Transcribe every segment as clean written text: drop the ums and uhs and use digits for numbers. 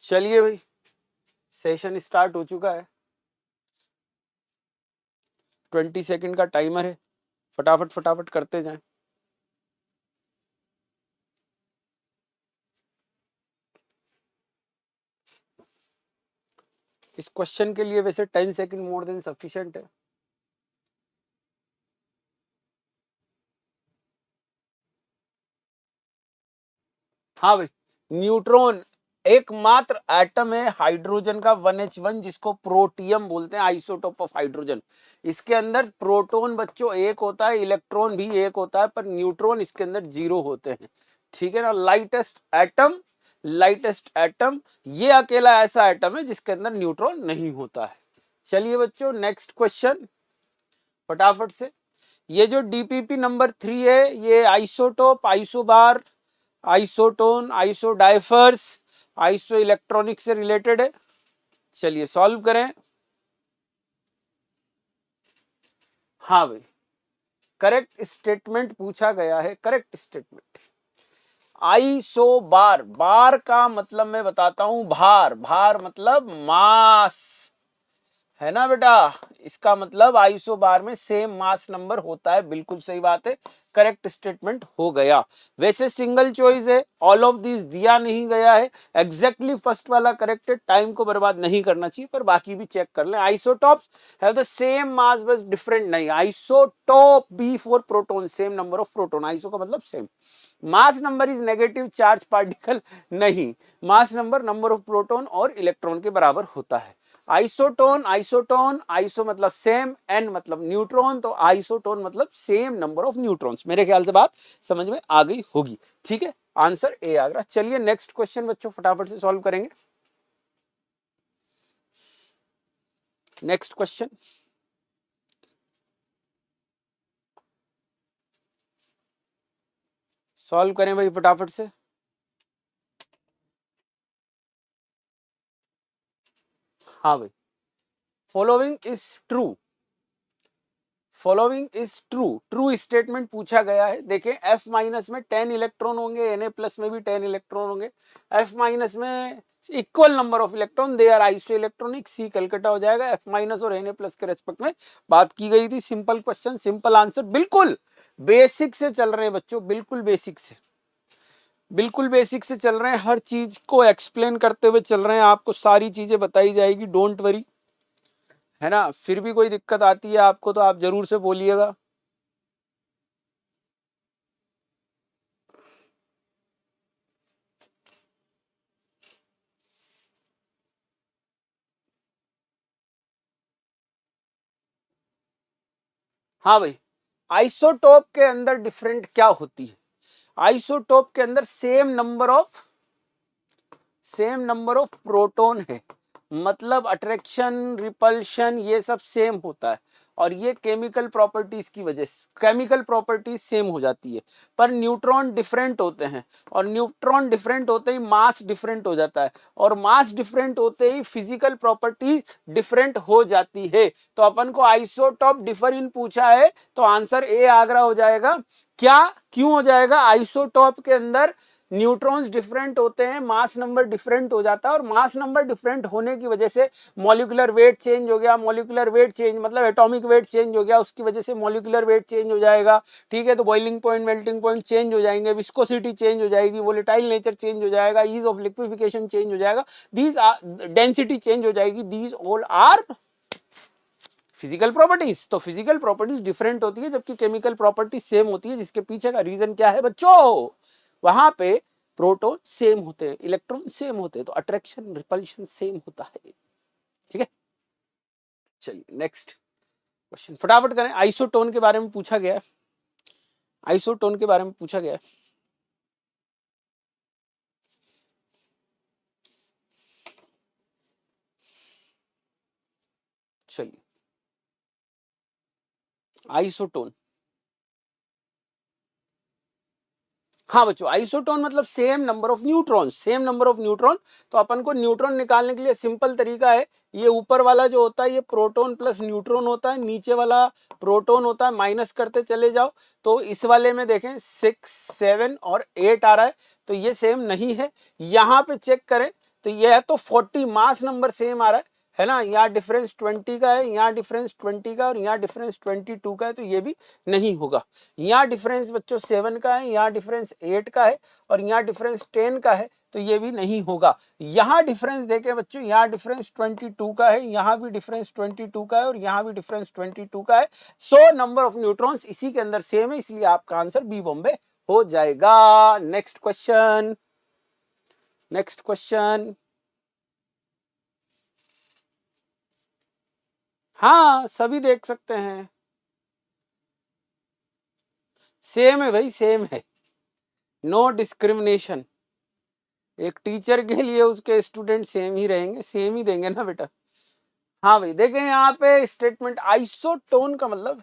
चलिए भाई, session start हो चुका है। 20 सेकंड का टाइमर है, फटाफट फटाफट करते जाएं। इस क्वेश्चन के लिए वैसे 10 सेकंड मोर देन सफिशिएंट है। हाँ भाई, न्यूट्रॉन एकमात्र एटम है हाइड्रोजन का 1H1 जिसको प्रोटियम बोलते हैं, आइसोटोप ऑफ हाइड्रोजन। इसके अंदर प्रोटॉन बच्चों एक होता है, इलेक्ट्रॉन भी एक होता है, पर न्यूट्रॉन इसके अंदर 0 होते हैं। ठीक है ना। लाइटेस्ट एटम ये अकेला ऐसा एटम है जिसके अंदर न्यूट्रॉन नहीं होता है। चलिए बच्चों, नेक्स्ट क्वेश्चन फटाफट से। ये जो डीपीपी नंबर 3 है, ये isotope, isobar, isotone, isodiaphers, iso electronic से रिलेटेड है। चलिए सॉल्व करें। हाँ भाई, करेक्ट स्टेटमेंट पूछा गया है, करेक्ट स्टेटमेंट। आइसोबार, बार का मतलब मैं बताता हूं, भार, भार मतलब मास, है ना बेटा। इसका मतलब आइसोबार में सेम मास नंबर होता है। बिल्कुल सही बात है, करेक्ट स्टेटमेंट हो गया। वैसे सिंगल चॉइस है, ऑल ऑफ दिस दिया नहीं गया है। एग्जैक्टली फर्स्ट वाला करेक्ट है, टाइम को बर्बाद नहीं करना चाहिए, पर बाकी भी चेक कर ले। Isotopes have the same mass बस डिफरेंट नहीं। Isotope be for proton, same number of proton, iso का मतलब same. Mass number is negative charge particle नहीं, मास नंबर ऑफ प्रोटॉन और इलेक्ट्रॉन के बराबर होता है। आइसोटोन, आइसोटोन, आइसो मतलब सेम, एन मतलब न्यूट्रॉन, तो आइसोटोन मतलब सेम नंबर ऑफ न्यूट्रॉन्स। मेरे ख्याल से बात समझ में आ गई होगी। ठीक है, आंसर ए आ गया। चलिए नेक्स्ट क्वेश्चन बच्चों फटाफट से सॉल्व करेंगे। नेक्स्ट क्वेश्चन सॉल्व करें भाई फटाफट से। हाँ भाई, following is true, following is true, true statement पूछा गया है। देखें, F माइनस में 10 इलेक्ट्रॉन होंगे, Na प्लस में भी 10 इलेक्ट्रॉन होंगे। F माइनस में equal number of electron, they are iso electronic, C Calcutta हो जाएगा। F माइनस और Na प्लस के रेस्पेक्ट में बात की गई थी। सिंपल क्वेश्चन, सिंपल आंसर, बिल्कुल बेसिक से चल रहे हैं बच्चों, बिल्कुल बेसिक से, बिल्कुल बेसिक से चल रहे हैं। हर चीज को एक्सप्लेन करते हुए चल रहे हैं, आपको सारी चीजें बताई जाएगी, डोंट वरी, है ना। फिर भी कोई दिक्कत आती है आपको तो आप जरूर से बोलिएगा। हाँ भाई, आइसोटोप के अंदर डिफरेंट क्या होती है? आइसोटोप के अंदर सेम नंबर ऑफ प्रोटॉन है, मतलब अट्रैक्शन, रिपल्शन ये सब सेम होता है। और ये केमिकल प्रॉपर्टीज की वजह से केमिकल प्रॉपर्टीज सेम हो जाती है। पर न्यूट्रॉन डिफरेंट होते हैं, और न्यूट्रॉन डिफरेंट होते ही मास डिफरेंट हो जाता है, और मास डिफरेंट होते ही फिजिकल प्रॉपर्टीज डिफरेंट हो जाती है। तो अपन को आइसोटॉप डिफर इन पूछा है, तो आंसर ए आगरा हो जाएगा। क्या, क्यों हो जाएगा? आइसोटॉप के अंदर न्यूट्रॉन्स डिफरेंट होते हैं, मास नंबर डिफरेंट हो जाता है, और मास नंबर डिफरेंट होने की वजह से मॉलिक्यूलर वेट चेंज हो गया। मॉलिक्यूलर वेट चेंज मतलब एटॉमिक वेट चेंज हो गया, उसकी वजह से मॉलिक्यूलर वेट चेंज हो जाएगा। ठीक है, तो boiling point, melting point change हो जाएंगे, विस्कोसिटी चेंज हो जाएगी, वोलेटाइल नेचर चेंज हो जाएगा, ईज ऑफ लिक्विफिकेशन चेंज हो जाएगा, दीज डेंसिटी चेंज हो जाएगी, these all are physical properties. तो फिजिकल प्रॉपर्टीज डिफरेंट होती है, जबकि केमिकल प्रॉपर्टीज सेम होती है। जिसके पीछे का रीजन क्या है बच्चों? वहां पे प्रोटॉन सेम होते हैं, इलेक्ट्रॉन सेम होते हैं, तो अट्रैक्शन रिपल्शन सेम होता है। ठीक है, चलिए नेक्स्ट क्वेश्चन फटाफट करें। आइसोटोन के बारे में पूछा गया है, आइसोटोन के बारे में पूछा गया है। चलिए, आइसोटोन, हाँ बच्चों, आइसोटोन मतलब same number of neutron, same number of neutron. तो अपन को न्यूट्रॉन निकालने के लिए सिंपल तरीका है, ये ऊपर वाला जो होता है ये प्रोटॉन प्लस न्यूट्रॉन होता है, नीचे वाला प्रोटॉन होता है, माइनस करते चले जाओ। तो इस वाले में देखें 6, 7 और 8 आ रहा है, तो ये सेम नहीं है। यहाँ पे चेक करें तो ये है तो 40 मास नंबर सेम आ रहा है ना, यहाँ डिफरेंस 20 का है, यहाँ डिफरेंस 20 का और यहाँ डिफरेंस 22 का है, तो ये भी नहीं होगा। यहाँ डिफरेंस बच्चों 7 का है, यहाँ डिफरेंस 8 का है और यहाँ डिफरेंस 10 का है, तो ये भी नहीं होगा। यहाँ डिफरेंस देखें बच्चों, यहाँ डिफरेंस 22 का है, यहाँ भी डिफरेंस 22 का है और यहाँ भी डिफरेंस 22 का है। सो नंबर ऑफ न्यूट्रॉन्स इसी के अंदर सेम है, इसलिए आपका आंसर बी बॉम्बे हो जाएगा। Next question, next question. हाँ सभी देख सकते हैं, सेम है भाई, सेम है, नो डिस्क्रिमिनेशन। एक टीचर के लिए उसके स्टूडेंट सेम ही रहेंगे, सेम ही देंगे ना बेटा। हाँ भाई देखें यहाँ पे स्टेटमेंट आइसोटोन का मतलब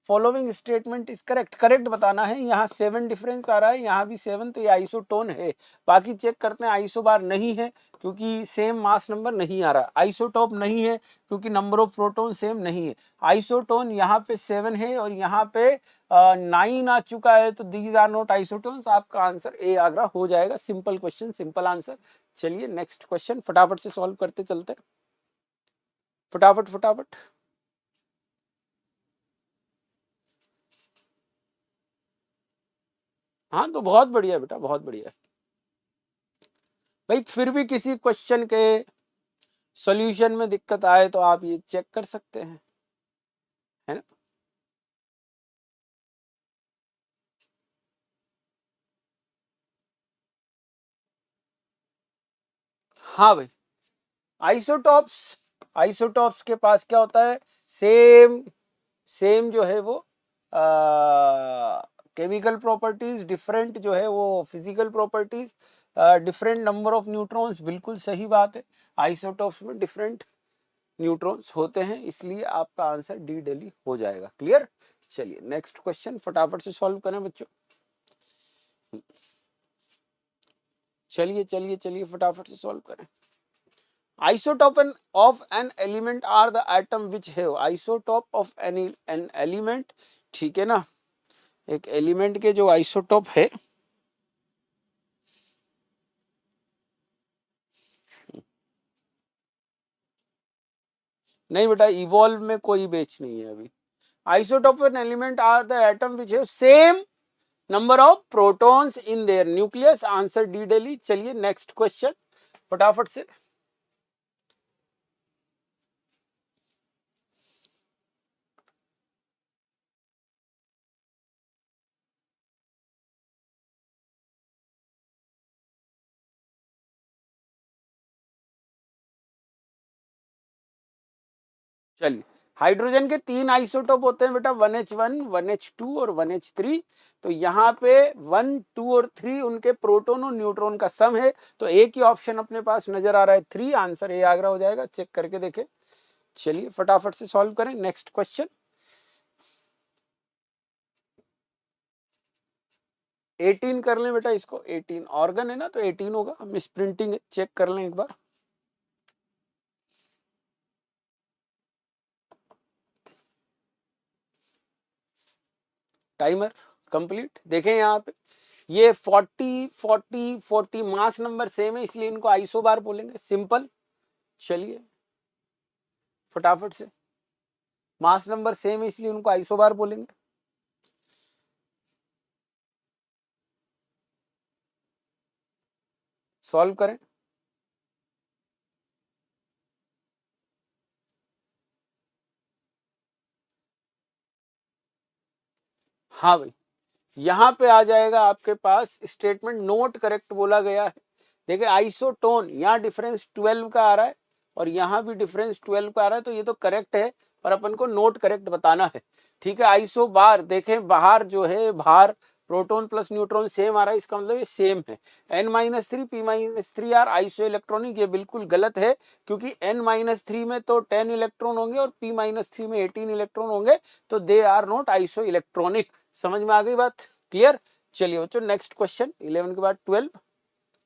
following statement is correct, correct बताना है। यहाँ 7 डिफरेंस आ रहा है, यहाँ भी 7, तो ये आइसोटोन है। बाकी चेक करते हैं, आइसोबार नहीं है क्योंकि सेम मास नंबर नहीं आ रहा, आइसोटॉप नहीं है क्योंकि नंबर ऑफ प्रोटॉन सेम नहीं है। आइसोटोन यहाँ पे 7 है और यहाँ पे 9 आ चुका है, तो दीज आर नॉट आइसोटोन्स। आपका आंसर ए आगरा हो जाएगा। Simple question, simple answer. चलिए नेक्स्ट क्वेश्चन फटाफट से सॉल्व करते चलते, फटाफट फटाफट। हाँ तो बहुत बढ़िया बेटा, बहुत बढ़िया भाई। फिर भी किसी क्वेश्चन के सॉल्यूशन में दिक्कत आए तो आप ये चेक कर सकते हैं, है ना। हाँ भाई, आइसोटॉप्स, आइसोटॉप्स के पास क्या होता है, सेम सेम जो है वो केमिकल प्रॉपर्टीज, डिफरेंट जो है वो physical properties, different number of neutrons. बिल्कुल सही बात है, आइसोटॉप्स में डिफरेंट न्यूट्रॉन्स होते हैं, इसलिए आपका आंसर डी दिल्ली हो जाएगा। क्लियर। चलिए नेक्स्ट क्वेश्चन फटाफट से सॉल्व करें बच्चों। चलिए चलिए चलिए फटाफट से सॉल्व करें। Isotope of an element are the atom which have isotope of an element, ठीक है ना। एक एलिमेंट के जो आइसोटोप है, नहीं बेटा इवॉल्व में कोई बेच नहीं है अभी। Isotope an element are the atom which have same number of protons in their nucleus. Answer D Delhi. चलिए नेक्स्ट क्वेश्चन फटाफट से। चलिए, हाइड्रोजन के 3 आइसोटोप होते हैं बेटा, 1H1, 1H2 और 1H3। तो यहाँ पे 1, 2 और 3 उनके प्रोटॉन और न्यूट्रॉन का सम है, तो एक ही ऑप्शन अपने पास नजर आ रहा है 3। आंसर ए आगरा हो जाएगा, चेक करके देखें। चलिए फटाफट से सॉल्व करें नेक्स्ट क्वेश्चन। 18 कर लें बेटा इसको, 18 ऑर्गन है ना तो 18 होगा, मिस प्रिंटिंग है, चेक कर लें एक बार। Timer complete. देखें यहाँ पे ये 40 40 40 मास नंबर सेम है, इसलिए इनको आइसोबार बोलेंगे, सिंपल। चलिए फटाफट से, मास नंबर सेम है इसलिए उनको आइसोबार बोलेंगे। सॉल्व करें। हाँ भाई, यहां पे आ जाएगा आपके पास स्टेटमेंट नोट करेक्ट बोला गया है। देखिए आइसोटोन, यहाँ डिफरेंस 12 का आ रहा है और यहाँ भी डिफरेंस 12 का आ रहा है, तो ये तो करेक्ट है और अपन को नोट करेक्ट बताना है। ठीक है, आइसो बार देखें, बाहर जो है बाहर प्रोटॉन प्लस न्यूट्रॉन सेम आ रहा है, इसका मतलब ये सेम है। N-3 P-3 are iso electronic, ये बिल्कुल गलत है क्योंकि N-3 में तो 10 इलेक्ट्रॉन होंगे और P-3 में 18 इलेक्ट्रॉन होंगे, तो they are not isoelectronic. समझ में आ गई बात, क्लियर। चलिए बच्चों नेक्स्ट क्वेश्चन, 11 के बाद 12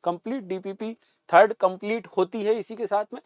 कंप्लीट। डीपीपी थर्ड कंप्लीट होती है इसी के साथ में।